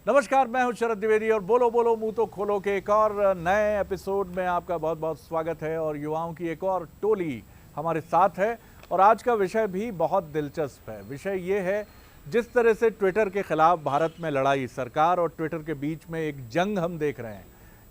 नमस्कार, मैं हूं शरद द्विवेदी और बोलो बोलो मुंह तो खोलो के एक और नए एपिसोड में आपका बहुत बहुत स्वागत है। और युवाओं की एक और टोली हमारे साथ है और आज का विषय भी बहुत दिलचस्प है। विषय ये है, जिस तरह से ट्विटर के खिलाफ भारत में लड़ाई, सरकार और ट्विटर के बीच में एक जंग हम देख रहे हैं।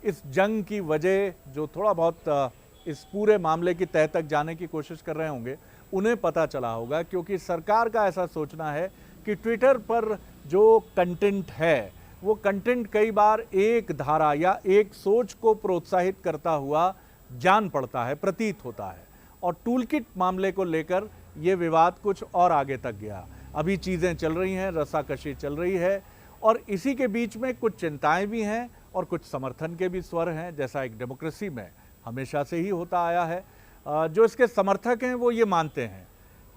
इस जंग की वजह जो थोड़ा बहुत इस पूरे मामले की तह तक जाने की कोशिश कर रहे होंगे उन्हें पता चला होगा, क्योंकि सरकार का ऐसा सोचना है कि ट्विटर पर जो कंटेंट है वो कंटेंट कई बार एक धारा या एक सोच को प्रोत्साहित करता हुआ जान पड़ता है, प्रतीत होता है। और टूलकिट मामले को लेकर ये विवाद कुछ और आगे तक गया। अभी चीज़ें चल रही हैं, रस्साकशी चल रही है और इसी के बीच में कुछ चिंताएं भी हैं और कुछ समर्थन के भी स्वर हैं, जैसा एक डेमोक्रेसी में हमेशा से ही होता आया है। जो इसके समर्थक हैं वो ये मानते हैं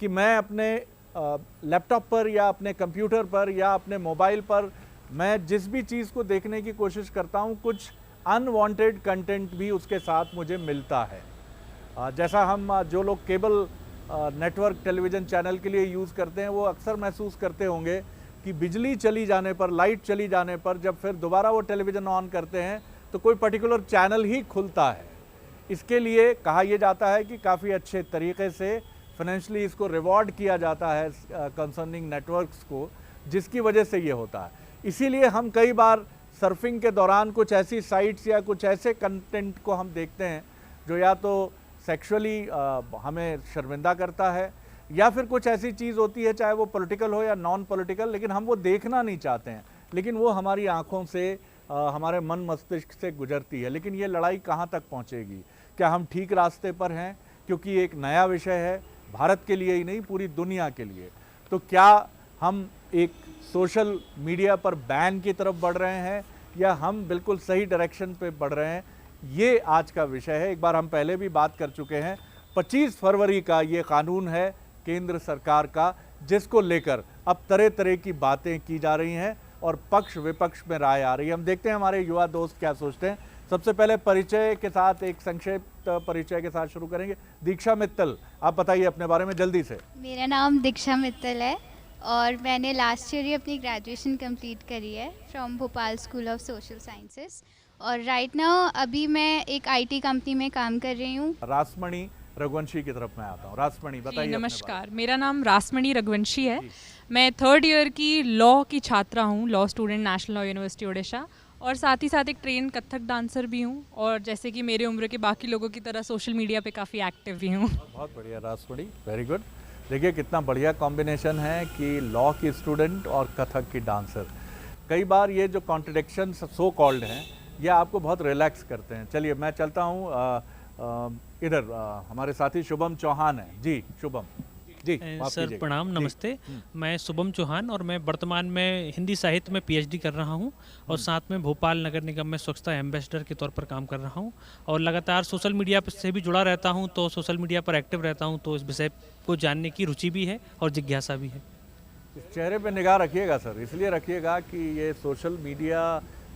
कि मैं अपने लैपटॉप पर या अपने कंप्यूटर पर या अपने मोबाइल पर मैं जिस भी चीज़ को देखने की कोशिश करता हूँ, कुछ अनवांटेड कंटेंट भी उसके साथ मुझे मिलता है। जैसा हम जो लोग केबल नेटवर्क टेलीविज़न चैनल के लिए यूज़ करते हैं वो अक्सर महसूस करते होंगे कि बिजली चली जाने पर, लाइट चली जाने पर जब फिर दोबारा वो टेलीविज़न ऑन करते हैं तो कोई पर्टिकुलर चैनल ही खुलता है। इसके लिए कहा यह जाता है कि काफ़ी अच्छे तरीके से फाइनेंशियली इसको रिवॉर्ड किया जाता है कंसर्निंग नेटवर्क्स को, जिसकी वजह से ये होता है। इसीलिए हम कई बार सर्फिंग के दौरान कुछ ऐसी साइट्स या कुछ ऐसे कंटेंट को हम देखते हैं जो या तो सेक्सुअली हमें शर्मिंदा करता है या फिर कुछ ऐसी चीज़ होती है, चाहे वो पॉलिटिकल हो या नॉन पॉलिटिकल, लेकिन हम वो देखना नहीं चाहते हैं, लेकिन वो हमारी आंखों से हमारे मन मस्तिष्क से गुजरती है। लेकिन ये लड़ाई कहाँ तक पहुँचेगी? क्या हम ठीक रास्ते पर हैं? क्योंकि एक नया विषय है, भारत के लिए ही नहीं पूरी दुनिया के लिए। तो क्या हम एक सोशल मीडिया पर बैन की तरफ बढ़ रहे हैं या हम बिल्कुल सही डायरेक्शन पे बढ़ रहे हैं? ये आज का विषय है। एक बार हम पहले भी बात कर चुके हैं। 25 फरवरी का ये कानून है केंद्र सरकार का, जिसको लेकर अब तरह तरह की बातें की जा रही हैं और पक्ष विपक्ष में राय आ रही है। हम देखते हैं हमारे युवा दोस्त क्या सोचते हैं। सबसे पहले परिचय के साथ, एक संक्षिप्त परिचय के साथ शुरू करेंगे। दीक्षा मित्तल, आप बताइए अपने बारे में जल्दी से। मेरा नाम दीक्षा मित्तल है और मैंने लास्ट ईयर ही अपनी ग्रेजुएशन कंप्लीट करी है from Bhopal school of social sciences. और राइट नाउ अभी मैं एक आईटी कंपनी में काम कर रही हूँ। रासमणि रघुवंशी की तरफ मैं आता हूँ। रासमणि बताइए। नमस्कार, मेरा नाम रासमणि रघुवंशी है। मैं 3rd ईयर की लॉ की छात्रा हूँ, law student, national law university Odisha, और साथ ही साथ एक ट्रेन कथक डांसर भी हूँ और जैसे कि मेरे उम्र के बाकी लोगों की तरह सोशल मीडिया पे काफ़ी एक्टिव भी हूँ। बहुत बढ़िया रासमणि, वेरी गुड। देखिए कितना बढ़िया कॉम्बिनेशन है कि लॉ की स्टूडेंट और कथक की डांसर। कई बार ये जो कॉन्ट्रडिक्शन सो कॉल्ड हैं ये आपको बहुत रिलैक्स करते हैं। चलिए मैं चलता हूँ इधर, हमारे साथी शुभम चौहान हैं। जी शुभम जी। सर प्रणाम, नमस्ते। मैं शुभम चौहान और मैं वर्तमान में हिंदी साहित्य में PhD कर रहा हूं और साथ में भोपाल नगर निगम में स्वच्छता एम्बेसडर के तौर पर काम कर रहा हूं और लगातार सोशल मीडिया से भी जुड़ा रहता हूं, तो सोशल मीडिया पर एक्टिव रहता हूं, तो इस विषय को जानने की रुचि भी है और जिज्ञासा भी है। इस चेहरे पे निगाह रखिएगा सर, इसलिए रखिएगा कि ये सोशल मीडिया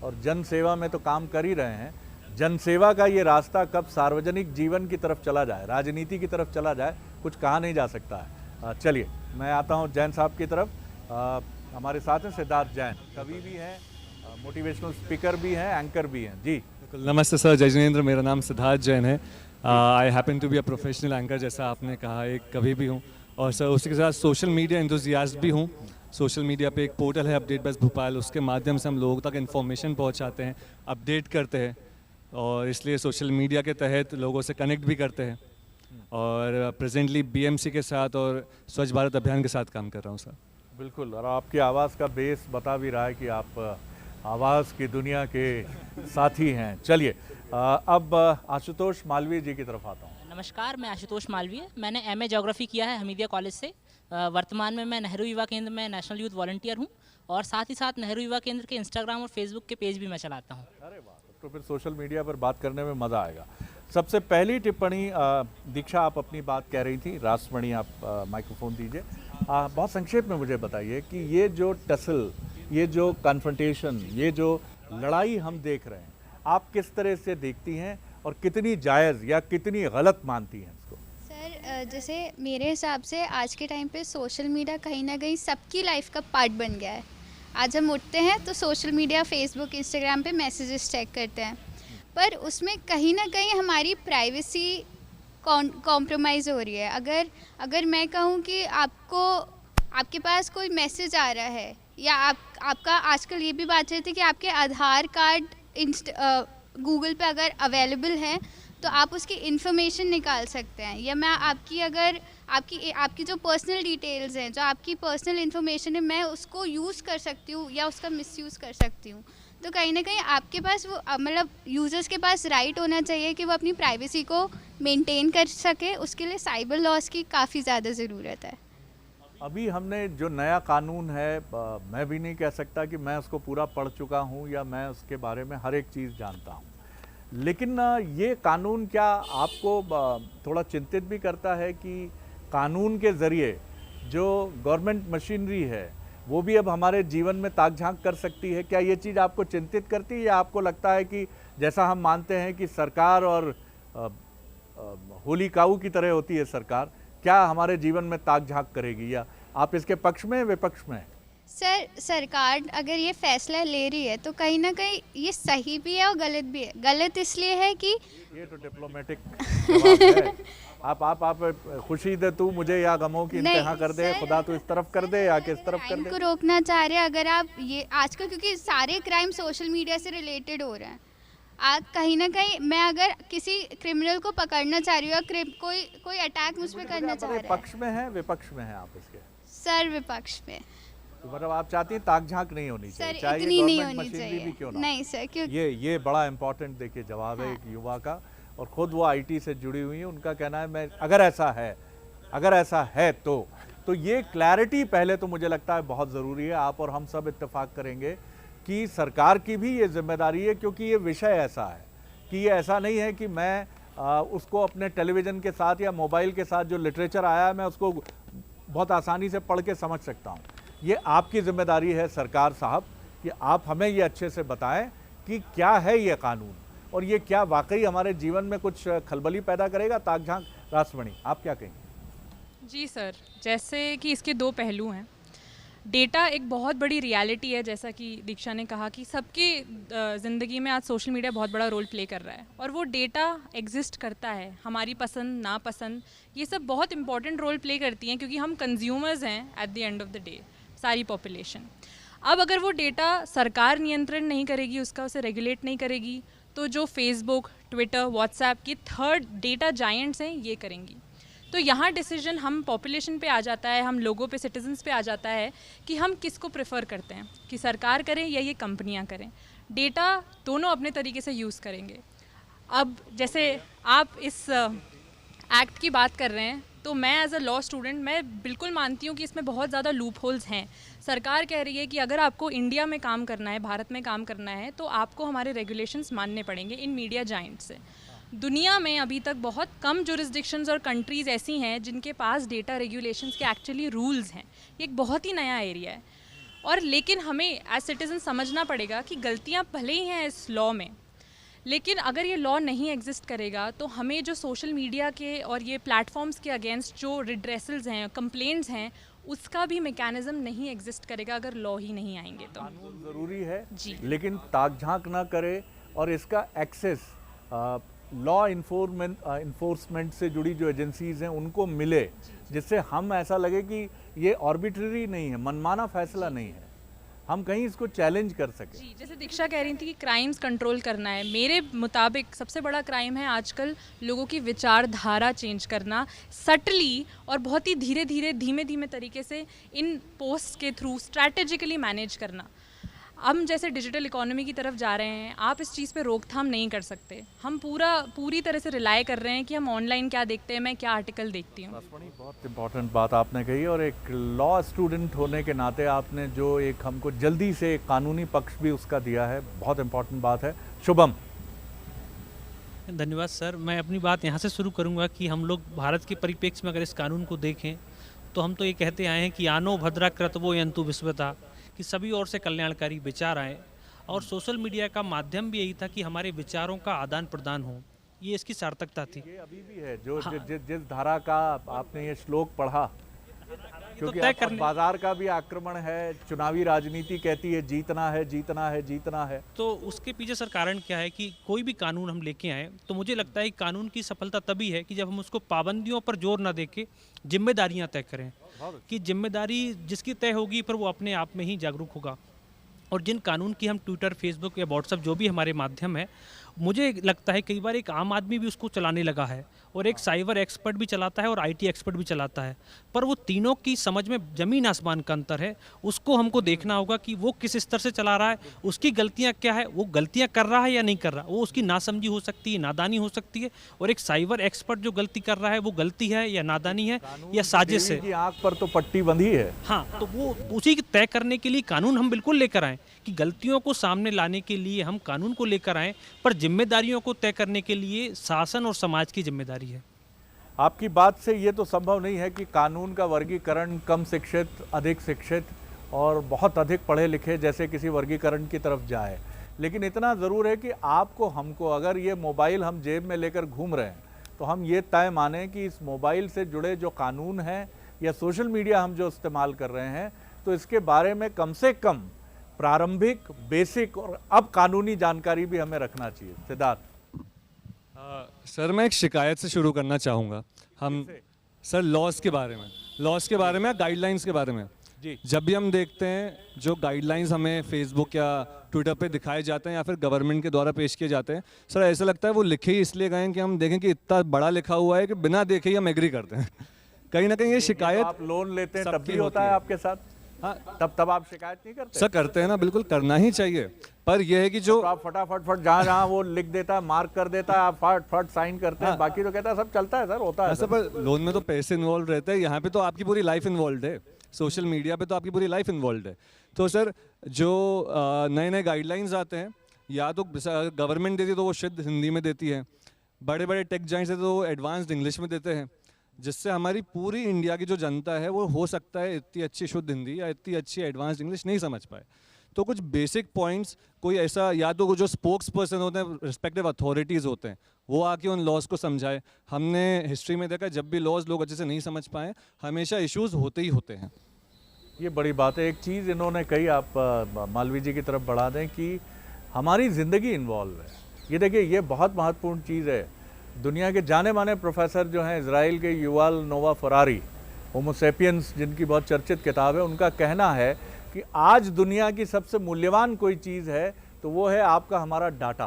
और जन सेवा में तो काम कर ही रहे हैं। जन सेवा का ये रास्ता कब सार्वजनिक जीवन की तरफ चला जाए, राजनीति की तरफ चला जाए, कुछ कहा नहीं जा सकता है। चलिए मैं आता हूँ जैन साहब की तरफ। हमारे साथ हैं सिद्धार्थ जैन, कवि भी हैं, मोटिवेशनल स्पीकर भी हैं, एंकर भी हैं। जी नमस्ते सर, जय जिनेंद्र। मेरा नाम सिद्धार्थ जैन है। I happen to be a professional anchor, जैसा आपने कहा, एक कवि भी हूँ और सर उसी के साथ सोशल मीडिया एंथुसियास्ट भी हूँ। सोशल मीडिया पे एक पोर्टल है अपडेट बस भोपाल, उसके माध्यम से हम लोगों तक इन्फॉर्मेशन पहुँचाते हैं, अपडेट करते हैं और इसलिए सोशल मीडिया के तहत लोगों से कनेक्ट भी करते हैं। और प्रेजेंटली BMC के साथ और स्वच्छ भारत अभियान के साथ काम कर रहा हूँ सर। बिल्कुल, और आपकी आवाज़ का बेस बता भी रहा है कि आप आवाज़ की दुनिया के साथी हैं। चलिए अब आशुतोष मालवीय जी की तरफ आता हूँ। नमस्कार, मैं आशुतोष मालवीय। मैंने MA ज्योग्राफी किया है हमीदिया कॉलेज से। वर्तमान में मैं नेहरू युवा केंद्र में नेशनल यूथ वॉलंटियर हूँ और साथ ही साथ नेहरू युवा केंद्र के इंस्टाग्राम और फेसबुक के पेज भी मैं चलाता हूँ। अरे वाह, तो फिर सोशल मीडिया पर बात करने में मज़ा आएगा। सबसे पहली टिप्पणी, दीक्षा आप अपनी बात कह रही थी, रासमणि आप माइक्रोफोन दीजिए। बहुत संक्षेप में मुझे बताइए कि ये जो टसल, ये जो कन्फ्रंटेशन, ये जो लड़ाई हम देख रहे हैं, आप किस तरह से देखती हैं और कितनी जायज़ या कितनी गलत मानती हैं इसको? सर जैसे मेरे हिसाब से आज के टाइम पे सोशल मीडिया कहीं ना कहीं सबकी लाइफ का पार्ट बन गया है। आज हम उठते हैं तो सोशल मीडिया, फेसबुक, इंस्टाग्राम पे मैसेजेस चेक करते हैं, पर उसमें कहीं ना कहीं हमारी प्राइवेसी कॉम्प्रोमाइज़ हो रही है। अगर मैं कहूँ कि आपके पास कोई मैसेज आ रहा है, या आपका आजकल ये भी बात रहती है कि आपके आधार कार्ड गूगल पे अगर अवेलेबल है तो आप उसकी इन्फॉर्मेशन निकाल सकते हैं, या मैं आपकी जो पर्सनल डिटेल्स हैं, जो आपकी पर्सनल इन्फॉर्मेशन है, मैं उसको यूज़ कर सकती हूँ या उसका मिसयूज़ कर सकती हूँ। तो कहीं ना कहीं आपके पास वो मतलब यूज़र्स के पास राइट होना चाहिए कि वो अपनी प्राइवेसी को मेंटेन कर सके। उसके लिए साइबर लॉस की काफ़ी ज़्यादा ज़रूरत है। अभी हमने जो नया कानून है, मैं भी नहीं कह सकता कि मैं उसको पूरा पढ़ चुका हूँ या मैं उसके बारे में हर एक चीज़ जानता हूँ, लेकिन ये कानून क्या आपको थोड़ा चिंतित भी करता है कि कानून के ज़रिए जो गवर्नमेंट मशीनरी है वो भी अब हमारे जीवन में ताक झांक कर सकती है? क्या ये चीज़ आपको चिंतित करती है, या आपको लगता है कि जैसा हम मानते हैं कि सरकार और होली काऊ की तरह होती है सरकार, क्या हमारे जीवन में ताक झांक करेगी, या आप इसके पक्ष में विपक्ष में? सरकार अगर ये फैसला ले रही है तो कहीं ना कहीं ये सही भी है और गलत भी है। गलत इसलिए है कि ये तो डिप्लोमेटिक जवाब है। आप खुशी दे तू मुझे या गमों की इंतहा कर दे, खुदा तो इस तरफ कर दे या किस तरफ कर क्राइम दे। को रोकना चाह रहे हैं अगर आप ये आजकल, क्योंकि सारे क्राइम सोशल मीडिया से रिलेटेड हो रहे हैं। आज कहीं ना कहीं मैं अगर किसी क्रिमिनल को पकड़ना चाह रही हूँ, कोई अटैक मुझ पर करना चाह रहा है। पक्ष में है विपक्ष में है आप इसके? सर विपक्ष में। तो मतलब आप चाहती हैं ताक झांक नहीं होनी चाहिए, सर चाहे इतनी नहीं गवर्नमेंट होनी मशीनरी भी क्यों चाहिए। ना। नहीं सर, क्यों ये बड़ा इंपॉर्टेंट देखिए जवाब है एक युवा का, और खुद वो आईटी से जुड़ी हुई है। उनका कहना है मैं अगर ऐसा है तो ये क्लैरिटी पहले तो मुझे लगता है बहुत ज़रूरी है। आप और हम सब इत्तेफाक करेंगे कि सरकार की भी ये जिम्मेदारी है, क्योंकि ये विषय ऐसा है कि ये ऐसा नहीं है कि मैं उसको अपने टेलीविज़न के साथ या मोबाइल के साथ जो लिटरेचर आया है मैं उसको बहुत आसानी से पढ़ के समझ सकता हूँ। ये आपकी जिम्मेदारी है सरकार साहब कि आप हमें ये अच्छे से बताएं कि क्या है ये कानून, और ये क्या वाकई हमारे जीवन में कुछ खलबली पैदा करेगा, ताक झांक। रासमणि, आप क्या कहेंगे? जी सर, जैसे कि इसके दो पहलू हैं। डेटा एक बहुत बड़ी रियलिटी है, जैसा कि दीक्षा ने कहा कि सबकी ज़िंदगी में आज सोशल मीडिया बहुत बड़ा रोल प्ले कर रहा है, और वो डेटा एग्जिस्ट करता है। हमारी पसंद नापसंद ये सब बहुत इंपॉर्टेंट रोल प्ले करती हैं, क्योंकि हम कंज्यूमर्स हैं at the end of the day, सारी पॉपुलेशन। अब अगर वो डेटा सरकार नियंत्रण नहीं करेगी, उसे रेगुलेट नहीं करेगी, तो जो फेसबुक, ट्विटर, व्हाट्सएप की थर्ड डेटा जायंट्स हैं ये करेंगी। तो यहाँ डिसीजन हम पॉपुलेशन पे आ जाता है, हम लोगों पे, सिटीजन्स पे आ जाता है कि हम किसको प्रेफर करते हैं, कि सरकार करें या ये कंपनियाँ करें। डेटा दोनों अपने तरीके से यूज़ करेंगे। अब जैसे आप इस एक्ट की बात कर रहे हैं, तो मैं एज अ लॉ स्टूडेंट मैं बिल्कुल मानती हूँ कि इसमें बहुत ज़्यादा लूप होल्स हैं। सरकार कह रही है कि अगर आपको इंडिया में काम करना है, भारत में काम करना है, तो आपको हमारे रेगुलेशंस मानने पड़ेंगे इन मीडिया जाइंट से। दुनिया में अभी तक बहुत कम जुरिस्डिक्शंस और कंट्रीज़ ऐसी हैं जिनके पास डेटा रेगुलेशंस के एक्चुअली रूल्स हैं। ये एक बहुत ही नया एरिया है, और लेकिन हमें एज सिटीज़न समझना पड़ेगा कि गलतियाँ भले ही हैं इस लॉ में, लेकिन अगर ये लॉ नहीं एग्जिस्ट करेगा तो हमें जो सोशल मीडिया के और ये प्लेटफॉर्म्स के अगेंस्ट जो रिड्रेसल्स हैं, कंप्लेंट्स हैं, उसका भी मैकेनिज्म नहीं एग्जिस्ट करेगा अगर लॉ ही नहीं आएंगे। तो कानून ज़रूरी है जी, लेकिन ताक झांक ना करे, और इसका एक्सेस लॉ इन्फोर्समेंट से जुड़ी जो एजेंसीज़ हैं उनको मिले, जिससे हम ऐसा लगे कि ये आर्बिट्रेरी नहीं है, मनमाना फैसला नहीं है, हम कहीं इसको चैलेंज कर सकें। जी, जैसे दीक्षा कह रही थी कि क्राइम्स कंट्रोल करना है, मेरे मुताबिक सबसे बड़ा क्राइम है आजकल लोगों की विचारधारा चेंज करना, सटली और बहुत ही धीरे धीरे, धीमे धीमे तरीके से इन पोस्ट के थ्रू स्ट्रैटेजिकली मैनेज करना। हम जैसे डिजिटल इकोनॉमी की तरफ जा रहे हैं, आप इस चीज़ पे रोकथाम नहीं कर सकते। हम पूरी तरह से रिलाय कर रहे हैं कि हम ऑनलाइन क्या देखते हैं, मैं क्या आर्टिकल देखती हूँ। बहुत इंपॉर्टेंट बात आपने कही, और एक लॉ स्टूडेंट होने के नाते आपने जो एक हमको जल्दी से एक कानूनी पक्ष भी उसका दिया है, बहुत इंपॉर्टेंट बात है। शुभम। धन्यवाद सर। मैं अपनी बात यहाँ से शुरू करूँगा कि हम लोग भारत के परिप्रेक्ष्य में अगर इस कानून को देखें तो हम तो ये कहते आए हैं कि आनो भद्रा कृतवो यंतु विश्वता, कि सभी ओर से कल्याणकारी विचार आए, और सोशल मीडिया का माध्यम भी यही था कि हमारे विचारों का आदान प्रदान हो, ये इसकी सार्थकता थी। ये अभी भी है जो जिस धारा का आपने ये श्लोक पढ़ा, क्योंकि तय अब करने बाजार का भी आक्रमण है, चुनावी राजनीति कहती है जीतना है, जीतना है, जीतना है। तो उसके पीछे सर कारण क्या है कि कोई भी कानून हम लेके आए तो मुझे लगता है कि कानून की सफलता तभी है कि जब हम उसको पाबंदियों पर जोर ना देके जिम्मेदारियां तय करें, कि जिम्मेदारी जिसकी तय होगी फिर वो अपने आप में ही जागरूक होगा। और जिन कानून की हम ट्विटर, फेसबुक या व्हाट्सएप जो भी हमारे माध्यम है, मुझे लगता है कई बार एक आम आदमी भी उसको चलाने लगा है और एक साइबर एक्सपर्ट भी चलाता है और आईटी एक्सपर्ट भी चलाता है, पर वो तीनों की समझ में ज़मीन आसमान का अंतर है। उसको हमको देखना होगा कि वो किस स्तर से चला रहा है, उसकी गलतियां क्या है, वो गलतियां कर रहा है या नहीं कर रहा, वो उसकी नासमझी हो सकती है, नादानी हो सकती है। और एक साइबर एक्सपर्ट जो गलती कर रहा है वो गलती है या नादानी है या साजिश है। देवी की आंख पर तो पट्टी बंधी है। हाँ, तो वो उसी की तय करने के लिए कानून हम बिल्कुल लेकर आएँ कि गलतियों को सामने लाने के लिए हम कानून को लेकर आएँ, पर जिम्मेदारियों को तय करने के लिए शासन और समाज की जिम्मेदारी है। आपकी बात से ये तो संभव नहीं है कि कानून का वर्गीकरण कम शिक्षित, अधिक शिक्षित और बहुत अधिक पढ़े लिखे जैसे किसी वर्गीकरण की तरफ जाए, लेकिन इतना ज़रूर है कि आपको, हमको, अगर ये मोबाइल हम जेब में लेकर घूम रहे हैं तो हम ये तय माने कि इस मोबाइल से जुड़े जो कानून हैं या सोशल मीडिया हम जो इस्तेमाल कर रहे हैं, तो इसके बारे में कम से कम प्रारंभिक, बेसिक और अब कानूनी जानकारी भी हमें रखना चाहिए। सिद्धार्थ। सर मैं एक शिकायत से शुरू करना चाहूँगा। हम सर लॉज के बारे में गाइडलाइंस के बारे में जी। जब भी हम देखते हैं जो गाइडलाइंस हमें फेसबुक या ट्विटर पे दिखाए जाते हैं या फिर गवर्नमेंट के द्वारा पेश किए जाते हैं, सर ऐसा लगता है वो लिखे ही इसलिए गए हैं कि हम देखें कि इतना बड़ा लिखा हुआ है कि बिना देखे ही हम एग्री करते हैं। कहीं ना कहीं ये शिकायत आप लोन लेते हैं तब सबकी भी होता होती है है। आपके साथ? हाँ तब आप शिकायत नहीं करते? सर करते हैं ना, बिल्कुल करना ही चाहिए, पर यह है कि जो तो आप फटाफट जहाँ वो लिख देता है, मार्क कर देता है, आप फट साइन करते हैं, बाकी तो कहता है सब चलता है सर, होता है ऐसा। पर लोन में तो पैसे इन्वॉल्व रहते हैं, यहाँ पे तो आपकी पूरी लाइफ इन्वॉल्व है, सोशल मीडिया पे तो आपकी पूरी लाइफ इन्वॉल्व है। तो सर जो नए नए गाइडलाइंस आते हैं, या तो गवर्नमेंट देती है तो वो शुद्ध हिंदी में देती है, बड़े बड़े टेक जाइंट्स है तो वो एडवांस्ड इंग्लिश में देते हैं, जिससे हमारी पूरी इंडिया की जो जनता है वो हो सकता है इतनी अच्छी शुद्ध हिंदी या इतनी अच्छी एडवांस्ड इंग्लिश नहीं समझ पाए। तो कुछ बेसिक पॉइंट्स कोई ऐसा, या तो जो स्पोक्स पर्सन होते हैं, रिस्पेक्टिव अथॉरिटीज़ होते हैं, वो आके उन लॉज को समझाए। हमने हिस्ट्री में देखा जब भी लॉज लोग अच्छे से नहीं समझ पाए, हमेशा इश्यूज होते ही होते हैं। ये बड़ी बात है। एक चीज़ इन्होंने कही, आप मालवी जी की तरफ बढ़ा दें कि हमारी ज़िंदगी इन्वॉल्व है। ये देखिए, ये बहुत महत्वपूर्ण चीज़ है। दुनिया के जाने माने प्रोफेसर जो हैं, इजराइल के युवाल नोवा फरारी, होमो सेपियंस जिनकी बहुत चर्चित किताब है, उनका कहना है कि आज दुनिया की सबसे मूल्यवान कोई चीज़ है तो वो है आपका हमारा डाटा,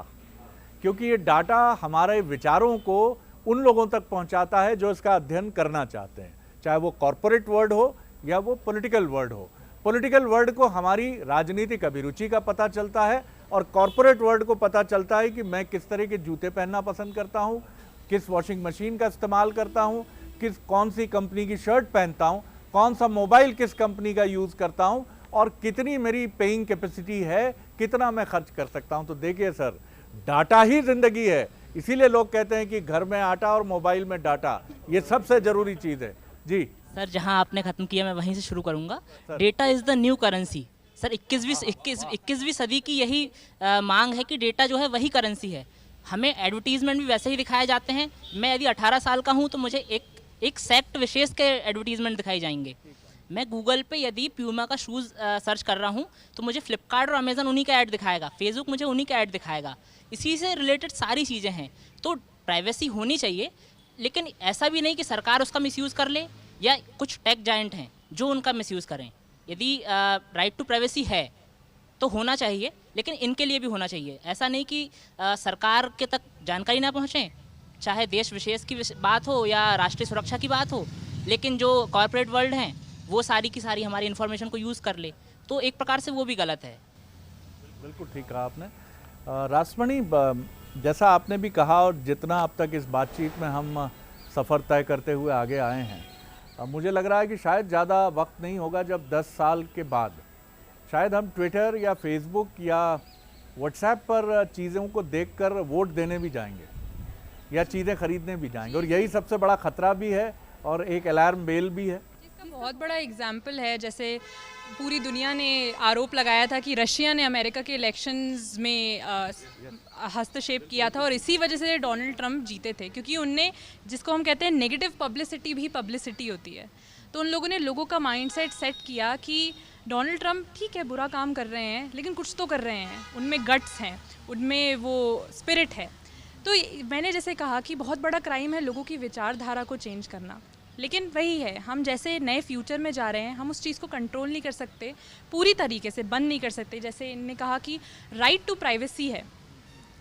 क्योंकि ये डाटा हमारे विचारों को उन लोगों तक पहुंचाता है जो इसका अध्ययन करना चाहते हैं, चाहे वो कॉरपोरेट वर्ल्ड हो या वो पॉलिटिकल वर्ल्ड हो। पॉलिटिकल वर्ल्ड को हमारी राजनीतिक अभिरुचि का पता चलता है और कॉरपोरेट वर्ल्ड को पता चलता है कि मैं किस तरह के जूते पहनना पसंद करता हूँ, किस वॉशिंग मशीन का इस्तेमाल करता हूँ, कौन सी कंपनी की शर्ट पहनता हूँ, कौन सा मोबाइल किस कंपनी का यूज़ करता हूँ और कितनी मेरी पेइंग कैपेसिटी है, कितना मैं खर्च कर सकता हूँ। तो देखिए सर, डाटा ही ज़िंदगी है। इसीलिए लोग कहते हैं कि घर में आटा और मोबाइल में डाटा, ये सबसे ज़रूरी चीज़ है। जी सर, जहां आपने ख़त्म किया मैं वहीं से शुरू करूंगा। Data is the new currency. Sir 21वीं सदी की यही मांग है कि डेटा जो है वही करेंसी है। हमें एडवर्टीज़मेंट भी वैसे ही दिखाए जाते हैं। मैं यदि 18 साल का हूं तो मुझे एक सेक्ट विशेष के एडवर्टीज़मेंट दिखाई जाएंगे। मैं गूगल पे यदि प्यूमा का शूज़ सर्च कर रहा हूँ तो मुझे फ्लिपकार्ट और अमेज़न उन्हीं का ऐड दिखाएगा, फेसबुक मुझे उन्हीं का ऐड दिखाएगा। इसी से रिलेटेड सारी चीज़ें हैं। तो प्राइवेसी होनी चाहिए, लेकिन ऐसा भी नहीं कि सरकार उसका मिसयूज़ कर ले या कुछ टेक जायंट हैं जो उनका मिसयूज़ करें। यदि राइट टू प्राइवेसी है तो होना चाहिए, लेकिन इनके लिए भी होना चाहिए। ऐसा नहीं कि सरकार के तक जानकारी ना पहुँचे, चाहे देश विशेष की बात हो या राष्ट्रीय सुरक्षा की बात हो, लेकिन जो कॉर्पोरेट वर्ल्ड हैं वो सारी की सारी हमारी इन्फॉर्मेशन को यूज़ कर ले, तो एक प्रकार से वो भी गलत है। बिल्कुल ठीक कहा आपने। रासमणी, जैसा आपने भी कहा और जितना अब तक इस बातचीत में हम सफ़र तय करते हुए आगे आए हैं, मुझे लग रहा है कि शायद ज़्यादा वक्त नहीं होगा जब 10 साल के बाद शायद हम ट्विटर या फेसबुक या व्हाट्सएप पर चीज़ों को देखकर वोट देने भी जाएंगे या चीज़ें खरीदने भी जाएंगे, और यही सबसे बड़ा ख़तरा भी है और एक अलार्म बेल भी है। इसका बहुत बड़ा एग्जाम्पल है, जैसे पूरी दुनिया ने आरोप लगाया था कि रशिया ने अमेरिका के इलेक्शंस में हस्तक्षेप किया था और इसी वजह से डोनाल्ड ट्रंप जीते थे, क्योंकि उनने, जिसको हम कहते हैं नेगेटिव पब्लिसिटी भी पब्लिसिटी होती है, तो उन लोगों ने लोगों का माइंडसेट सेट किया कि डोनाल्ड ट्रंप ठीक है बुरा काम कर रहे हैं लेकिन कुछ तो कर रहे हैं, उनमें गट्स हैं, उनमें वो स्पिरिट है। तो मैंने जैसे कहा कि बहुत बड़ा क्राइम है लोगों की विचारधारा को चेंज करना, लेकिन वही है, हम जैसे नए फ्यूचर में जा रहे हैं हम उस चीज़ को कंट्रोल नहीं कर सकते, पूरी तरीके से बंद नहीं कर सकते। जैसे इन्होंने कहा कि राइट टू प्राइवेसी है,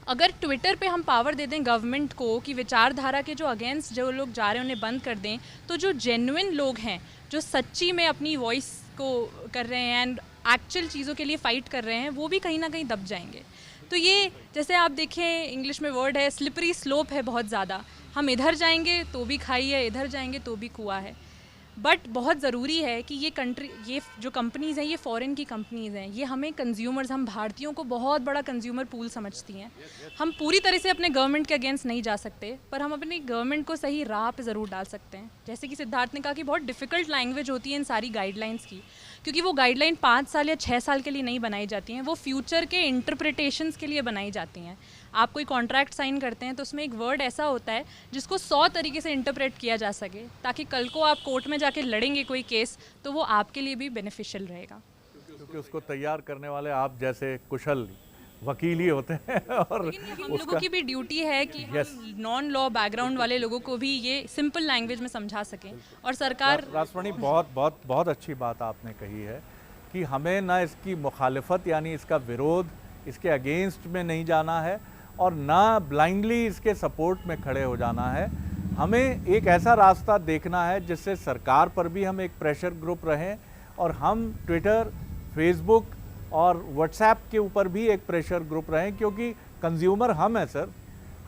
अगर ट्विटर पे हम पावर दे दें गवर्नमेंट को कि विचारधारा के जो अगेंस्ट जो लोग जा रहे हैं उन्हें बंद कर दें, तो जो जेन्युइन लोग हैं जो सच्ची में अपनी वॉइस को कर रहे हैं एंड एक्चुअल चीज़ों के लिए फ़ाइट कर रहे हैं वो भी कहीं ना कहीं दब जाएंगे। तो ये जैसे आप देखें इंग्लिश में वर्ड है स्लिपरी स्लोप है बहुत ज़्यादा, हम इधर जाएंगे तो भी खाई है, इधर जाएंगे तो भी कुआं है। बट बहुत ज़रूरी है कि ये जो कंपनीज़ हैं ये फॉरेन की कंपनीज़ हैं, ये हमें कंज्यूमर्स, हम भारतीयों को बहुत बड़ा कंज्यूमर पूल समझती हैं। हम पूरी तरह से अपने गवर्नमेंट के अगेंस्ट नहीं जा सकते, पर हम अपनी गवर्नमेंट को सही राह पे ज़रूर डाल सकते हैं। जैसे कि सिद्धार्थ ने कहा कि बहुत डिफ़िकल्ट लैंग्वेज होती है इन सारी गाइडलाइंस की, क्योंकि वो गाइडलाइन 5 साल या 6 साल के लिए नहीं बनाई जाती हैं, वो फ्यूचर के इंटरप्रिटेशंस के लिए बनाई जाती हैं। आप कोई कॉन्ट्रैक्ट साइन करते हैं तो उसमें एक वर्ड ऐसा होता है जिसको 100 तरीके से इंटरप्रेट किया जा सके, ताकि कल को आप कोर्ट में जाके लड़ेंगे कोई केस तो वो आपके लिए भी बेनिफिशियल रहेगा। क्योंकि उसको तैयार करने वाले आप जैसे कुशल वकील ही होते हैं और हम लोगों की भी ड्यूटी है कि हम नॉन लॉ बैकग्राउंड वाले लोगों को भी ये सिंपल लैंग्वेज में समझा सकें। और सरकार रासमणी बहुत बहुत बहुत अच्छी बात आपने कही है कि हमें ना इसकी मुखालिफत यानी इसका विरोध, इसके अगेंस्ट में नहीं जाना है और ना ब्लाइंडली इसके सपोर्ट में खड़े हो जाना है। हमें एक ऐसा रास्ता देखना है जिससे सरकार पर भी हम एक प्रेशर ग्रुप रहें और हम ट्विटर, फेसबुक और व्हाट्सएप के ऊपर भी एक प्रेशर ग्रुप रहें, क्योंकि कंज्यूमर हम हैं सर,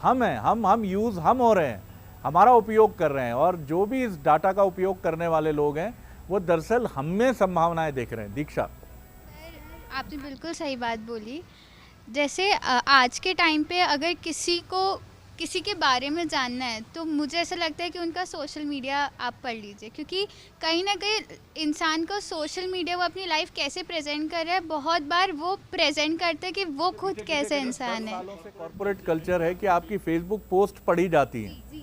हम हैं, हम यूज़ हम हो रहे हैं, हमारा उपयोग कर रहे हैं और जो भी इस डाटा का उपयोग करने वाले लोग हैं वो दरअसल हम में संभावनाएं देख रहे हैं। दीक्षा, आपने बिल्कुल सही बात बोली। जैसे आज के टाइम पे अगर किसी के बारे में जानना है तो मुझे ऐसा लगता है कि उनका सोशल मीडिया आप पढ़ लीजिए, क्योंकि कहीं ना कहीं इंसान को सोशल मीडिया वो अपनी लाइफ कैसे प्रेजेंट कर रहा है, बहुत बार वो प्रेजेंट करता है कि वो खुद कैसे इंसान है। कॉर्पोरेट कल्चर है कि आपकी फेसबुक पोस्ट पढ़ी जाती है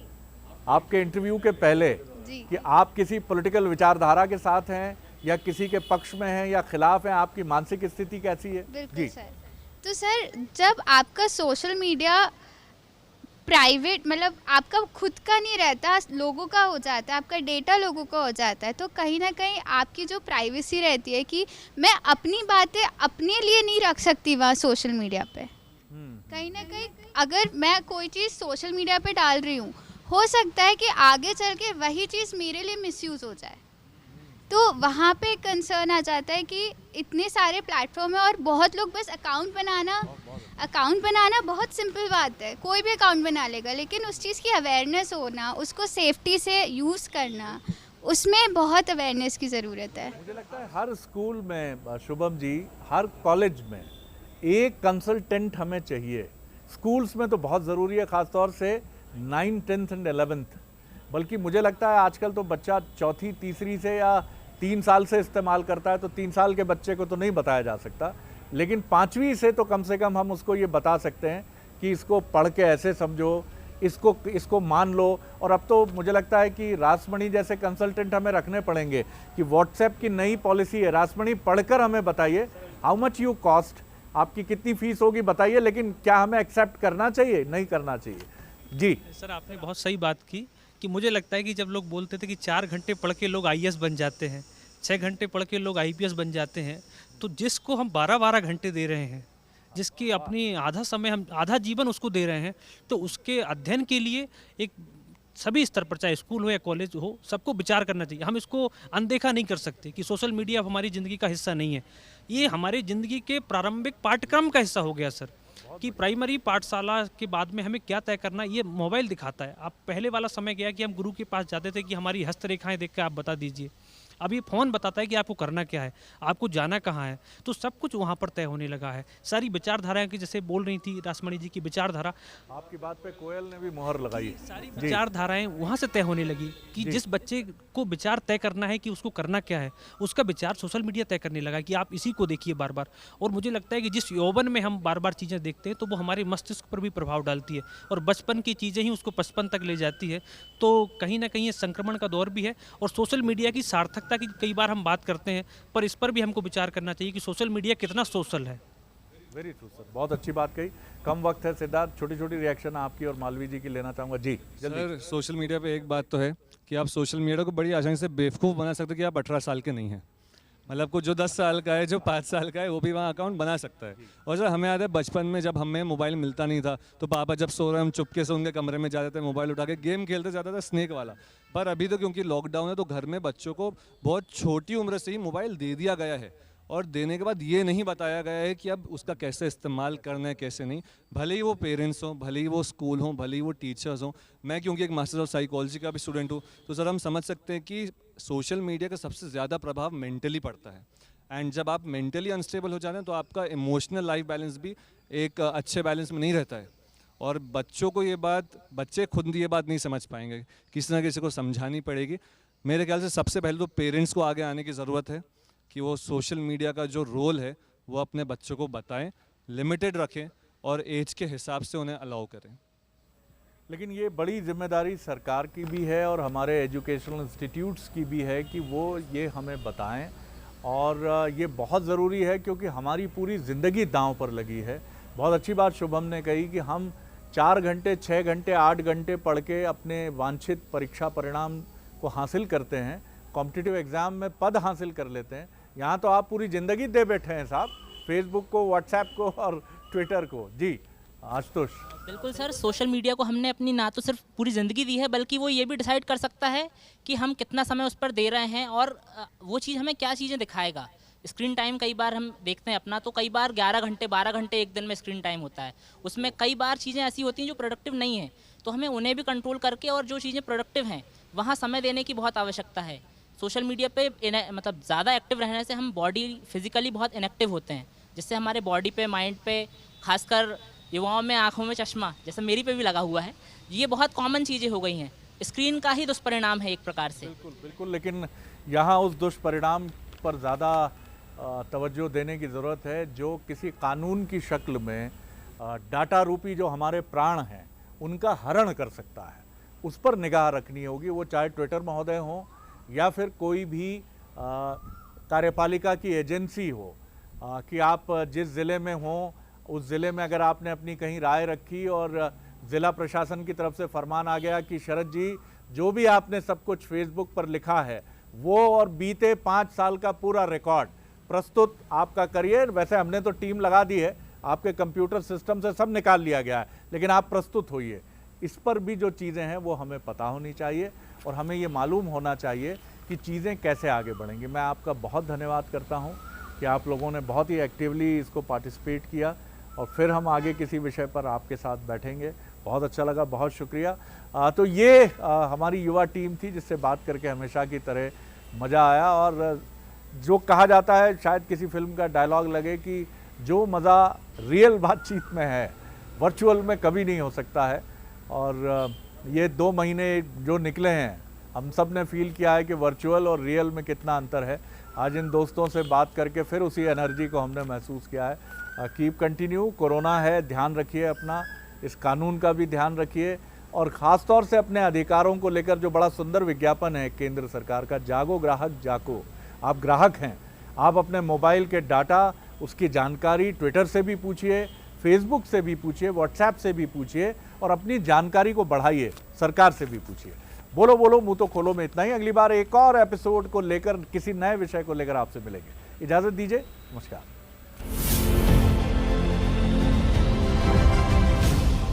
आपके इंटरव्यू के पहले कि आप किसी पॉलिटिकल विचारधारा के साथ हैं या किसी के पक्ष में हैं या खिलाफ हैं, आपकी मानसिक स्थिति कैसी है। बिल्कुल सर। तो सर जब आपका सोशल मीडिया प्राइवेट मतलब आपका खुद का नहीं रहता, लोगों का हो जाता है, आपका डेटा लोगों का हो जाता है, तो कहीं ना कहीं आपकी जो प्राइवेसी रहती है कि मैं अपनी बातें अपने लिए नहीं रख सकती वहाँ सोशल मीडिया पे। कहीं ना कहीं अगर मैं कोई चीज़ सोशल मीडिया पे डाल रही हूँ, हो सकता है कि आगे चल के वही चीज़ मेरे लिए मिसयूज़ हो जाए, तो वहाँ पे कंसर्न आ जाता है कि इतने सारे प्लेटफॉर्म है और बहुत लोग बस अकाउंट बनाना बहुत सिंपल बात है, कोई भी अकाउंट बना लेगा, लेकिन उस चीज़ की अवेयरनेस होना, उसको सेफ्टी से यूज़ करना, उसमें बहुत अवेयरनेस की ज़रूरत है। मुझे लगता है हर स्कूल में शुभम जी, हर कॉलेज में एक कंसल्टेंट हमें चाहिए। स्कूल्स में तो बहुत ज़रूरी है, ख़ासतौर से 9th, 10th एंड 11th। बल्कि मुझे लगता है आजकल तो बच्चा चौथी तीसरी से या 3 साल से इस्तेमाल करता है, तो 3 साल के बच्चे को तो नहीं बताया जा सकता, लेकिन 5वीं से तो कम से कम हम उसको ये बता सकते हैं कि इसको पढ़ के ऐसे समझो, इसको मान लो। और अब तो मुझे लगता है कि रासमणी जैसे कंसल्टेंट हमें रखने पड़ेंगे कि व्हाट्सएप की नई पॉलिसी है, रासमणी पढ़कर हमें बताइए हाउ मच यू कॉस्ट, आपकी कितनी फीस होगी बताइए, लेकिन क्या हमें एक्सेप्ट करना चाहिए, नहीं करना चाहिए। जी सर, आपने बहुत सही बात की कि मुझे लगता है कि जब लोग बोलते थे कि 4 घंटे पढ़ के लोग IAS बन जाते हैं, 6 घंटे पढ़ के लोग IPS बन जाते हैं, तो जिसको हम 12-12 घंटे दे रहे हैं, जिसकी अपनी आधा समय हम आधा जीवन उसको दे रहे हैं, तो उसके अध्ययन के लिए एक सभी स्तर पर, चाहे स्कूल हो या कॉलेज हो, सबको विचार करना चाहिए। हम इसको अनदेखा नहीं कर सकते कि सोशल मीडिया अब हमारी ज़िंदगी का हिस्सा नहीं है। ये हमारी ज़िंदगी के प्रारंभिक पाठ्यक्रम का हिस्सा हो गया सर, कि प्राइमरी पाठशाला के बाद में हमें क्या तय करना ये मोबाइल दिखाता है। आप पहले वाला समय गया कि हम गुरु के पास जाते थे कि हमारी हस्तरेखाएं देख कर आप बता दीजिए। अब ये फ़ोन बताता है कि आपको करना क्या है, आपको जाना कहाँ है, तो सब कुछ वहाँ पर तय होने लगा है। सारी विचारधाराएं की जैसे बोल रही थी रासमणि जी की विचारधारा, आपकी बात पे कोयल ने भी मुहर लगाई। सारी जी। विचारधाराएं वहाँ से तय होने लगी कि जिस बच्चे को विचार तय करना है कि उसको करना क्या है, उसका विचार सोशल मीडिया तय करने लगा कि आप इसी को देखिए बार बार। और मुझे लगता है कि जिस यौवन में हम बार बार चीज़ें देखते हैं तो वो हमारे मस्तिष्क पर भी प्रभाव डालती है और बचपन की चीज़ें ही उसको 55 तक ले जाती है। तो कहीं ना कहीं ये संक्रमण का दौर भी है और सोशल मीडिया की सार्थकता की कई बार हम बात करते हैं, पर इस पर भी हमको विचार करना चाहिए कि सोशल मीडिया कितना सोशल है। वेरी ट्रू सर, बहुत अच्छी बात कही। कम वक्त है सिद्धार्थ, छोटी छोटी रिएक्शन आपकी और मालवी जी की लेना चाहूँगा। जी जल्दी। सर सोशल मीडिया पे एक बात तो है कि आप सोशल मीडिया को बड़ी आसानी से बेवकूफ़ बना सकते हैं कि आप 18 साल के नहीं हैं। मतलब को जो 10 साल का है, जो 5 साल का है, वो भी वहाँ अकाउंट बना सकता है। और सर हमें याद है बचपन में जब हमें मोबाइल मिलता नहीं था तो पापा जब सो रहे हम चुपके से उनके कमरे में जाते थे, मोबाइल उठा के गेम खेलते जाता था स्नेक वाला। पर अभी तो क्योंकि लॉकडाउन है तो घर में बच्चों को बहुत छोटी उम्र से ही मोबाइल दे दिया गया है और देने के बाद ये नहीं बताया गया है कि अब उसका कैसे इस्तेमाल करना है, कैसे नहीं। भले ही वो पेरेंट्स हों, भले ही वो स्कूल हों, भले ही वो टीचर्स हों। मैं क्योंकि एक मास्टर ऑफ साइकोलॉजी का भी स्टूडेंट हूँ तो सर हम समझ सकते हैं कि सोशल मीडिया का सबसे ज़्यादा प्रभाव मेंटली पड़ता है। एंड जब आप मेंटली अनस्टेबल हो जाते हैं तो आपका इमोशनल लाइफ बैलेंस भी एक अच्छे बैलेंस में नहीं रहता है। और बच्चों को ये बात, बच्चे खुद ये बात नहीं समझ पाएंगे, किसी ना किसी को समझानी पड़ेगी। मेरे ख्याल से सबसे पहले तो पेरेंट्स को आगे आने की ज़रूरत है कि वो सोशल मीडिया का जो रोल है वो अपने बच्चों को बताएं, लिमिटेड रखें और एज के हिसाब से उन्हें अलाउ करें। लेकिन ये बड़ी जिम्मेदारी सरकार की भी है और हमारे एजुकेशनल इंस्टीट्यूट्स की भी है कि वो ये हमें बताएं। और ये बहुत ज़रूरी है क्योंकि हमारी पूरी ज़िंदगी दांव पर लगी है। बहुत अच्छी बात शुभम ने कही कि हम 4 घंटे, 6 घंटे, 8 घंटे पढ़ के अपने वांछित परीक्षा परिणाम को हासिल करते हैं, कॉम्पिटिटिव एग्ज़ाम में पद हासिल कर लेते हैं। यहाँ तो आप पूरी ज़िंदगी दे बैठे हैं साहब, फेसबुक को, व्हाट्सएप को और ट्विटर को। जी आशुतोष। बिल्कुल सर, सोशल मीडिया को हमने अपनी ना तो सिर्फ पूरी ज़िंदगी दी है बल्कि वो ये भी डिसाइड कर सकता है कि हम कितना समय उस पर दे रहे हैं और वो चीज़ हमें क्या चीज़ें दिखाएगा। स्क्रीन टाइम कई बार हम देखते हैं अपना, तो कई बार 11 घंटे 12 घंटे एक दिन में स्क्रीन टाइम होता है। उसमें कई बार चीज़ें ऐसी होती हैं जो प्रोडक्टिव नहीं हैं, तो हमें उन्हें भी कंट्रोल करके और जो चीज़ें प्रोडक्टिव हैं वहाँ समय देने की बहुत आवश्यकता है। सोशल मीडिया पे मतलब ज़्यादा एक्टिव रहने से हम बॉडी फिजिकली बहुत इनएक्टिव होते हैं, जिससे हमारे बॉडी पे, माइंड पे, खासकर युवाओं में आँखों में चश्मा, जैसे मेरी पे भी लगा हुआ है, ये बहुत कॉमन चीज़ें हो गई हैं। स्क्रीन का ही दुष्परिणाम है एक प्रकार से। बिल्कुल बिल्कुल, लेकिन यहाँ उस दुष्परिणाम पर ज़्यादा तवज्जो देने की ज़रूरत है जो किसी कानून की शक्ल में डाटा रूपी जो हमारे प्राण हैं उनका हरण कर सकता है। उस पर निगाह रखनी होगी, वो चाहे ट्विटर महोदय हो या फिर कोई भी कार्यपालिका की एजेंसी हो। कि आप जिस ज़िले में हों उस ज़िले में अगर आपने अपनी कहीं राय रखी और ज़िला प्रशासन की तरफ से फरमान आ गया कि शरद जी जो भी आपने सब कुछ फेसबुक पर लिखा है वो और बीते 5 साल का पूरा रिकॉर्ड प्रस्तुत आपका करिए। वैसे हमने तो टीम लगा दी है, आपके कंप्यूटर सिस्टम से सब निकाल लिया गया है, लेकिन आप प्रस्तुत होइए। इस पर भी जो चीज़ें हैं वो हमें पता होनी चाहिए और हमें ये मालूम होना चाहिए कि चीज़ें कैसे आगे बढ़ेंगी। मैं आपका बहुत धन्यवाद करता हूँ कि आप लोगों ने बहुत ही एक्टिवली इसको पार्टिसिपेट किया और फिर हम आगे किसी विषय पर आपके साथ बैठेंगे। बहुत अच्छा लगा, बहुत शुक्रिया। तो ये हमारी युवा टीम थी जिससे बात करके हमेशा की तरह मज़ा आया। और जो कहा जाता है, शायद किसी फिल्म का डायलॉग लगे कि जो मज़ा रियल बातचीत में है वर्चुअल में कभी नहीं हो सकता है। और ये 2 महीने जो निकले हैं हम सब ने फील किया है कि वर्चुअल और रियल में कितना अंतर है। आज इन दोस्तों से बात करके फिर उसी एनर्जी को हमने महसूस किया है। Keep continue. कोरोना है, ध्यान रखिए अपना, इस कानून का भी ध्यान रखिए और ख़ास तौर से अपने अधिकारों को लेकर जो बड़ा सुंदर विज्ञापन है केंद्र सरकार का, जागो ग्राहक जाको। आप ग्राहक हैं, आप अपने मोबाइल के डाटा, उसकी जानकारी ट्विटर से भी पूछिए, फेसबुक से भी पूछिए, व्हाट्सएप से भी पूछिए और अपनी जानकारी को बढ़ाइए, सरकार से भी पूछिए। बोलो बोलो मुँह तो खोलो में इतना ही। अगली बार एक और एपिसोड को लेकर, किसी नए विषय को लेकर आपसे मिलेंगे। इजाज़त दीजिए, नमस्कार।